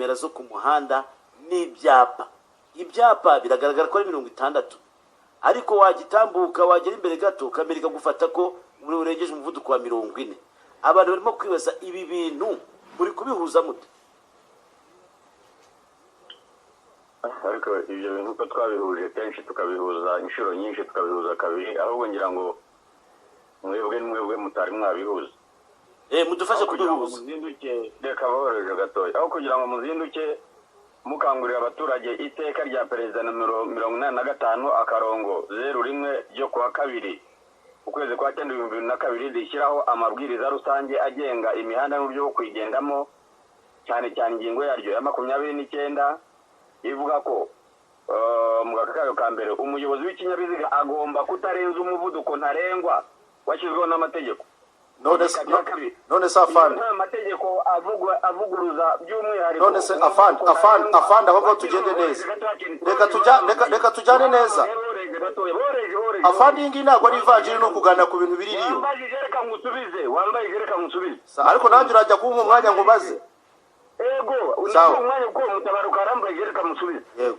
kamera zo ku muhanda n'ibyapa. Ibyapa biragaragara ko ari 60, ariko wagitambuka wagera imbere gato kamera ikagufata ko urengeje umuvuduko wa 40. Abantu barimo kwibaza ibi bintu muri kubihuza mute? Ariko ibyo bintu ko twabihuje kenshi tukabihuza inshuro nyinshi tukabihuza kabiri, ahubwo ngira ngo mwebwe mutari mwabihuza. Mudufashe kubihuza. Reka boroheje gatoya. Aho kugira ngo muzinduke mukangurira abaturage iteka rya perezida nomero 85 akarongo 01 ryo kuwa kabiri ukwezi kwa 2022 rishyiraho amabwiriza rusange agenga imihanda n'uburyo bwo kwigendamo, cyane cyane ingingo yaryo ya 29 ivuga ko mu gakayo ka mbere umuyobozi w'ikinyabiziga agomba kutarenza umuvuduko ntarengwa washyizweho n'amategeko. none se afande amategeko avuguruza by'umwihariko. None se afande aho tugende neza, reka tujyane neza. Afande ingi ntabwo ari ivanjiri no kuganira ku bintu biri riyo. Wambaye jereka nkusubize. Ariko nanjye urajya kumpa umwanya ngo baze. Ego, umwanya uko mutabaruka arambaye jereka musubize. Yego.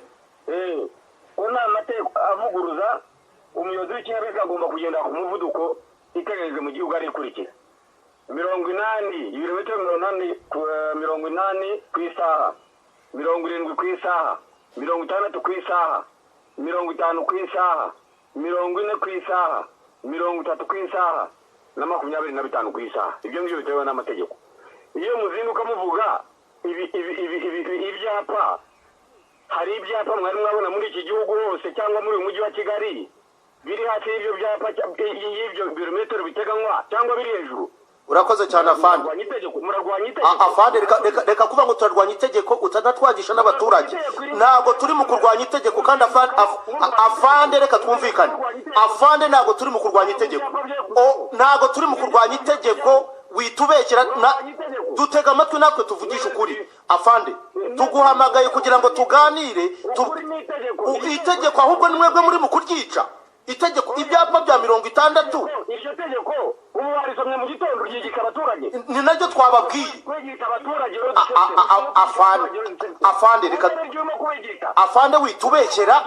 Ona amategeko avuguruza umuyobozi w'ikinyabiziga agomba kugenda ku muvuduko itegereje mu gihugu ari kurikira 80 ibirometero 80 ku isaha, 70 ku isaha, 60 ku isaha, 50 ku isaha, 40 ku isaha, 30 ku isaha na 25 ku isaha. Ibyo ngibyo bitewe n'amategeko. Iyo muzinduka muvuga ibyapa, hari ibyapa mwari mwabona muri iki gihugu hose cyangwa muri uyu mujyi wa Kigali biri hasi y'ibyo byapa y'ibyo birometero biteganywa cyangwa biri hejuru? Urakoze cyane afande. Murarwanya itegeko. Afande reka kuvuga ngo turarwanya itegeko utanatwagisha n'abaturage. Ntabwo turi mu kurwanya itegeko kandi afande reka twumvikane. Afande ntabwo turi mu kurwanya itegeko. Ntabwo turi mu kurwanya itegeko, witubekera dutega amatwi natwe tuvugisha ukuri. Afande tuguhamagaye kugira ngo tuganire. Itegeko ahubwo ni mwebwe muri mu kuryica. Itegeko ibyapa bya 60 iryo tegeko ubu warisomye mu gitondo ryigika abaturage ni naryo twababwiye kwigika abaturage. Afande witubekera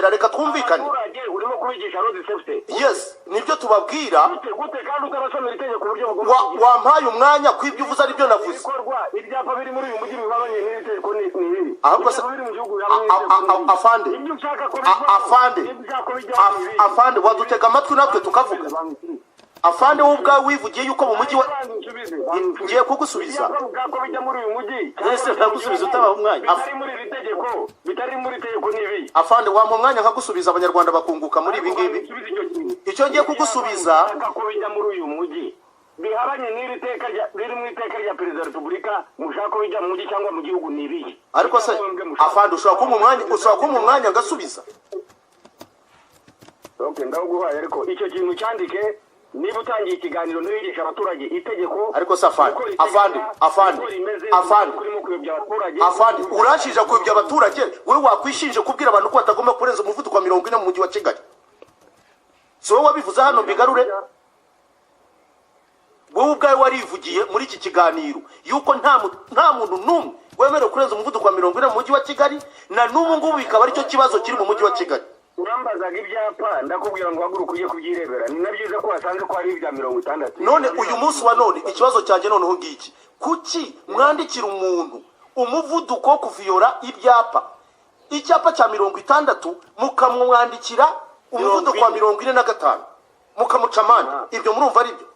reka twumvikane. Urimo kubigisha road safety. Yes, nibyo tubabwira. Gute kandi utarasomera itegeko uburyo bugomba. Wampaye umwanya kwibyo uvuze ari byo navuze. Ibyapa biri muri uyu mujyi bibabanye n'itegeko ni ahubwo se afande wadutega amatwi natwe tukavuga. Afande ubwa wivugiye yuko mu mujyi wa ngiye kugusubiza. Ese ntagusubiza utabaha umwanya. Bitari muri itegeko nibi. Afande wampa umwanya nkagusubiza abanyarwanda bakunguka muri ibi ngibi. Icyo ngiye kugusubiza kubijya muri uyu mujyi bihabanye n'iri teka riri mu iteka rya perezida wa Repubulika, mushaka bijya mu mujyi cyangwa mu gihugu nibi. Ariko se afande ushobora kumpa umwanya ngasubiza. Okay, ndaguhaye ariko icyo kintu cyandike niba utangiye ikiganiro n'iyigisha abaturage itegeko. Ariko se afande urashije kuyobya abaturage, wowe wakwishinje kubwira abantu ko batagomba kurenza umuvuduko wa 40 mu mujyi wa Kigali. So wabivuze hano mbigarure. Wowe ubwawe warivugiye muri iki kiganiro yuko nta muntu numwe wemerewe kurenza umuvuduko wa 40 mu mujyi wa Kigali, na n'ubu ngubu bikaba aricyo kibazo kiri mu mujyi wa Kigali. Urambazaga ibyapa ndakubwira ngo haguruka ujye kubyirebera. Ni nabyiza ko wasanze ko hari ibya 60. None uyu munsi wa none ikibazo cyanjye noneho ngiki, kuki mwandikira umuntu umuvuduko wo kuviyora ibyapa, icyapa cya 60 mukamwandikira umuvuduko wa 45 mukamucamani? Ibyo murumva ari byo?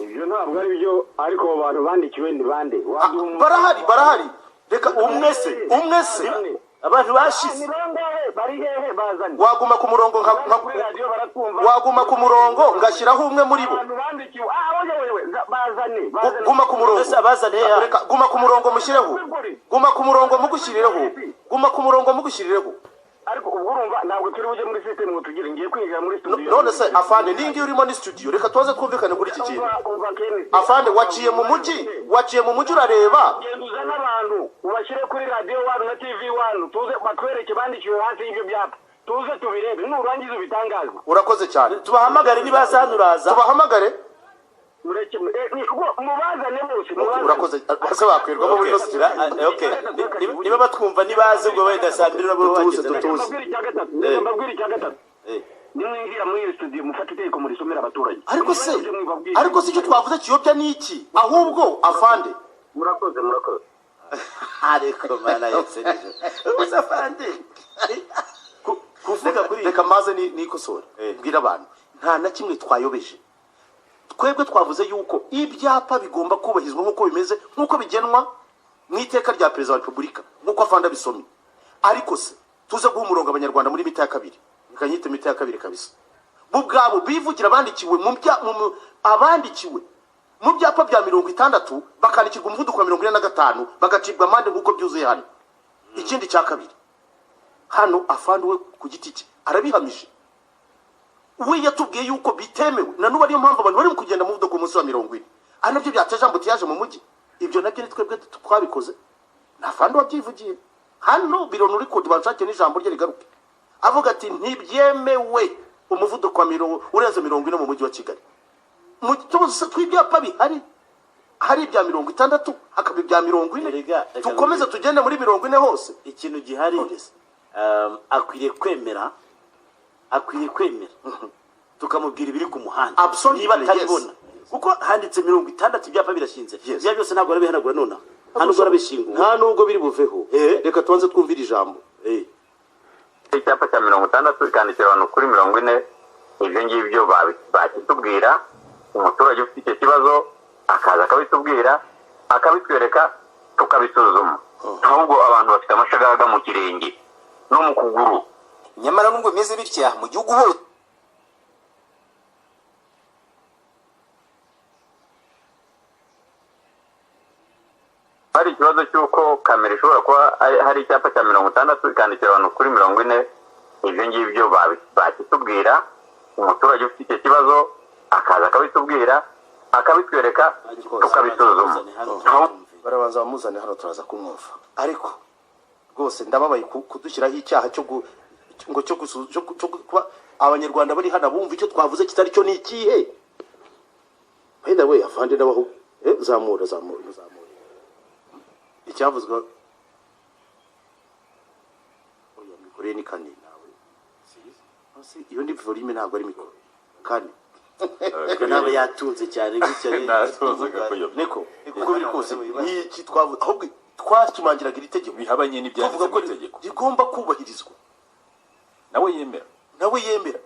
Ibyo ntabwo ari byo, ariko abantu bandikiwe ni bande? Barahari. Reka umwese abantu bashize bari hehe bazanye. Waguma ku murongo ngashyiraho umwe muri bo. Guma ku murongo. Reka guma ku murongo mushyireho. Guma ku murongo mugushyirireho. Ariko ubwo urumva ntabwo turi buje muri system ngo tugire ngiye kwinjira muri studio. None se afande ningi urimo ni studio, reka tuze twumvikane kuri iki kintu. Afande waciye mu mujyi urareba. Genduza n'abantu ubashyire kuri radio 1 na TV 1 tuze batwereke bandikiwe hasi y'ibyo byapa. Tuze tubirebe nurangiza ubitangaza. Urakoze cyane. Tubahamagare nibaza hano uraza. Tubahamagare. mureke mubazane bose urakoze ase bakwirwamo muri yosira. Okay, niba batwumva nibaze ubwo wenda saa 2 nabo bageze. mbabwira icya gatatu nimwinjira muri iyo studio mufate itegeko murisomera abaturage. ariko si cyo twavuze kiyobya niki ahubwo afande. murakoze ariko mana yose nijo uzafande kuvuga kuri reka maze nikosora mbwira abantu nta na kimwe twayobeje. twebwe twavuze yuko ibyapa bigomba kubahizwa nk'uko bimeze nk'uko bigenwa mu iteka rya perezida wa repubulika nk'uko afande abisomye. ariko se tuze guha umurongo abanyarwanda muri mita ya kabiri bikanyita mita ya kabiri kabisa bo ubwabo bivugira abandikiwe abandikiwe mu byapa bya 60 bakandikirwa umuvuduko wa 45 bagacibwa amande nk'uko byuzuye hano. ikindi cya kabiri hano afande we ku giti cye arabihamije. we yatubwiye yuko bitemewe na nuba ariyo mpamvu abantu bari kugenda mu muvuduko munsi wa 40 anabyo byateje ambutiyaje mu mujyi. ibyo nabyo ni twebwe twabikoze na fande wabyivugiye hano biro nuri kodi banshake n'ijambo rye rigaruke avuga ati ntibyemewe umuvuduko wa 40 urenze 40 mu mujyi wa Kigali. mu tuzo twibyapa bihari hari ibya 60 hakaba ibya 40 tukomeze tugende muri 40 hose. ikintu gihari akwiriye kwemera tukamubwira ibiri ku muhanda niba atabibona kuko handitse 60 ibyapa birashinze bya byose ntabwo arabihanagura none hano gora bishinguye nta nubwo biri buveho. reka tuanze twumvira ijambo. icyapa cya 60 ikandikira abantu kuri 40 ibyo ngibyo bakitubwira umuturage ufite icyo kibazo akaza akabitubwira akabitwereka tukabisuzuma. ahubwo abantu bafite amashagaga mu kirenge no mu kuguru. nyamara nubwo bimeze bitya mu gihugu hose hari ikibazo cy'uko kamera ishobora kuba hari icyapa cya 60 ikandikira abantu kuri 40 ibyo ngibyo bakitubwira umuturage ufite icyo kibazo akaza akabitubwira akabitwereka tukabisuzuma. barabanza bamuzane hano turaza kumwumva. ariko rwose ndababaye kudushyiraho icyaha cyo kuba abanyarwanda bari hano bumva icyo twavuze kitari cyo ni ikihe. wenda we afande ndabaho zamura icyavuzwe oya mikore ni kane nawe si iyo ndi volume ntabwo ari mikoro kane naba yatunze cyane gutya niko uko biri kose iki twavuze ahubwo twashimangiraga iri tegeko bihabanye n'ibyanditse mu itegeko rigomba kubahirizwa. nawe yemera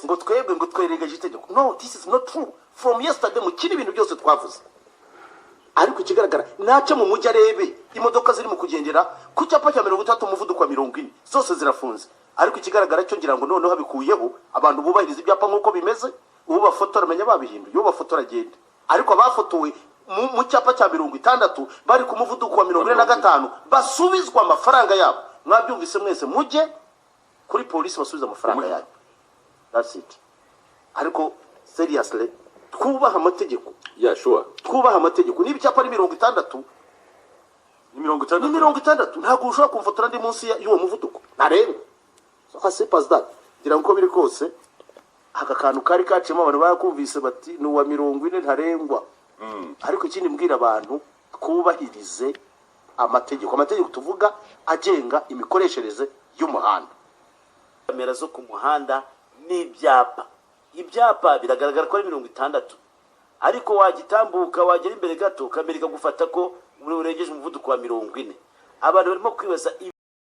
ngo twebwe ngo tweregeje itegeko. No, this is not true. From yesterday mu kindi bintu byose twavuze. ariko ikigaragara naca mu mujyi arebe imodoka ziri mu kugendera ku cyapa cya 30 umuvuduko wa 40 zose zirafunze. ariko ikigaragara cyo ngira ngo noneho habikuyeho abantu bubahiriza ibyapa nk'uko bimeze ubu bafotora menya babihinduye yo bafotora agenda. ariko abafotowe mu cyapa cya 60 bari ku muvuduko wa 45 basubizwa amafaranga yabo. mwabyumvise mwese mujye kuri polisi basubiza amafaranga yabo. That's it. ariko seriously twubaha amategeko. sure twubaha amategeko. niba icyapa ari 60 ni 60 ntabwo ushobora kumfotora ndi munsi y'uwo muvuduko ntarengwa. so I say pas that ngira ngo biri kose aka kantu kari kacemo abantu bakumvise bati ni uwa 40 ntarengwa. ariko ikindi mbwira abantu twubahirize amategeko tuvuga agenga imikoreshereze y'umuhanda. kamera zo ku muhanda ibyapa biragaragara ko ari 60 ariko wagitambuka wagera imbere gato kamera ikagufata ko urengeje umuvuduko wa 40. abantu barimo kwibaza